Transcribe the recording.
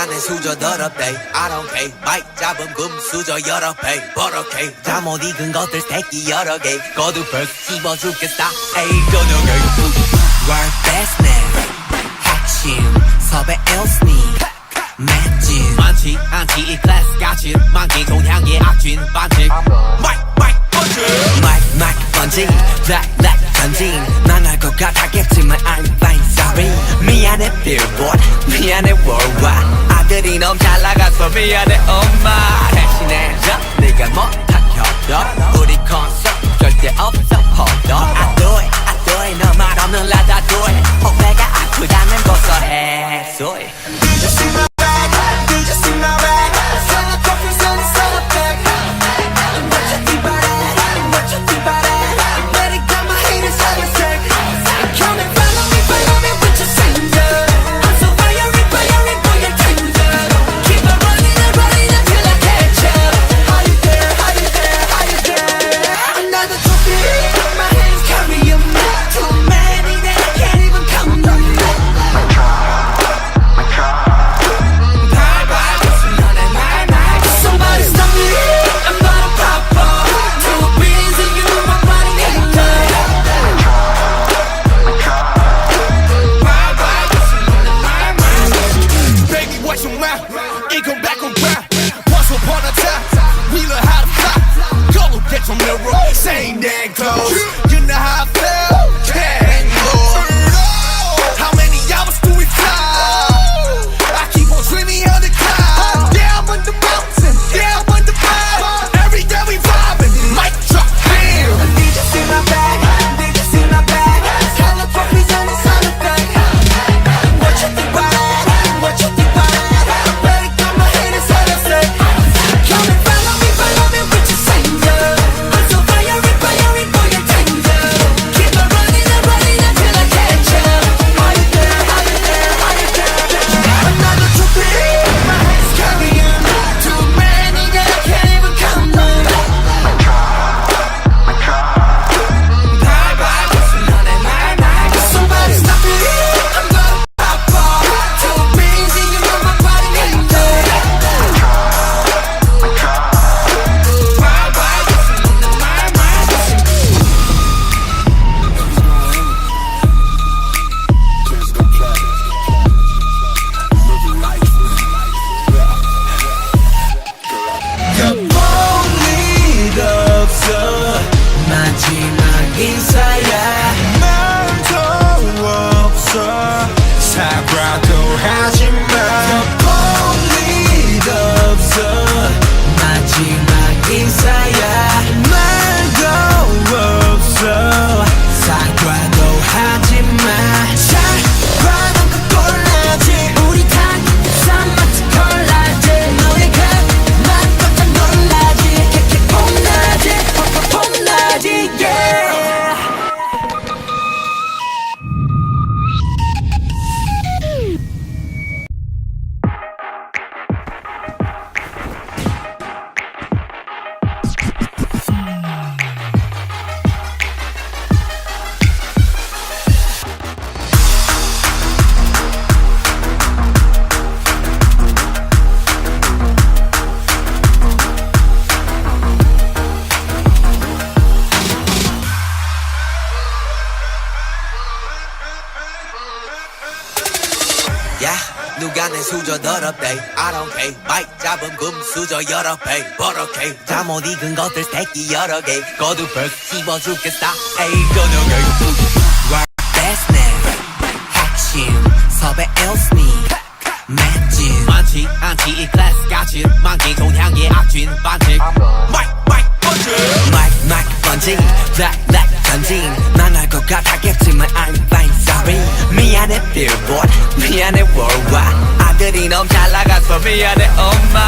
누가 내 수저 더럽대 I don't care 마이크 잡은 금수저 여러 배 버럭해 다 못 익은 것들 새끼 여러 개 거두벌 씹어 죽겠어 에이 저녁에 World best name 핵심 섭외 일스니 맷진 많지 않지 이 클래스 같이 만기 동향의 악진 반칙 마이크 번지 black 전진 난 알 것 같았겠지만 I'm fine sorry 미안해 billboard 미안해 worldwide 아들이 너무 잘 나가서 미안해 엄마 대신해줘 네가 못한 협력 우리 콘서트 절대 없어 hold up I do it 너 말 없는 라다 do it 후배가 아프다면 고소해 소리 Did you see my bag? Did you see my bag? Selling coffee, selling bag What you think about it? What you think about it? Let it go, my haters have a sec Come and follow me with your singer I'm so fiery, boy, you're tender Keep on running until I catch up How you there? Another trophy, my hands carry a man Too many that I can't even count them Somebody stop me, I'm gonna pop up Two beans and you, my body hater Baby, watch your mouth, it come back around Once upon a time, we learned how to fly Go look at your mirror, same damn clothes You know how I feel, can't go How many hours do we fly? I keep on dreaming of the clouds Yeah, I'm on the mountain, yeah, I'm on the vibe Every day we vibing, mic drop, bam Did you see my bag? Did you see my bag? Hella trophies and it's on the thing What you think about it? What you think about it? Let it go, my haters had a say Come and follow me with your singer I'm so fiery, boy, you're tender Keep on running until I catch up Are you there? Another trophy, my hands carrying Too many that I can't even count them Somebody stop me, I'm gonna pop off Two beans and you know my body hater 일 없어 마지막 인사야 말도 없어 사과도 하지마 일 없어 마지막 인사야 말도 없어 사과도 하지마 사과는 그 꼴라지 우리 다 쌈마트 콜라지 너희가 난 깜짝 놀라지 캐캐 폼나지 yeah 야 누가 내 수저 더럽대 I don't care 마이크 잡은 금수저 여러 배 버럭해 다 못 익은 것들 새끼 여러 개 거두벌 씹어 죽겠어 에이 저녁에 World best name 핵심 섭외 일스니 맷진 많지 않지 이 클래스 같이 만기 동향의 악진 반칙 마이크 번지 black 전진 난 알 것 같았겠지만 I'm fine sorry 미안해 billboard 미안해 worldwide 아들이 너무 잘 나가서 미안해 엄마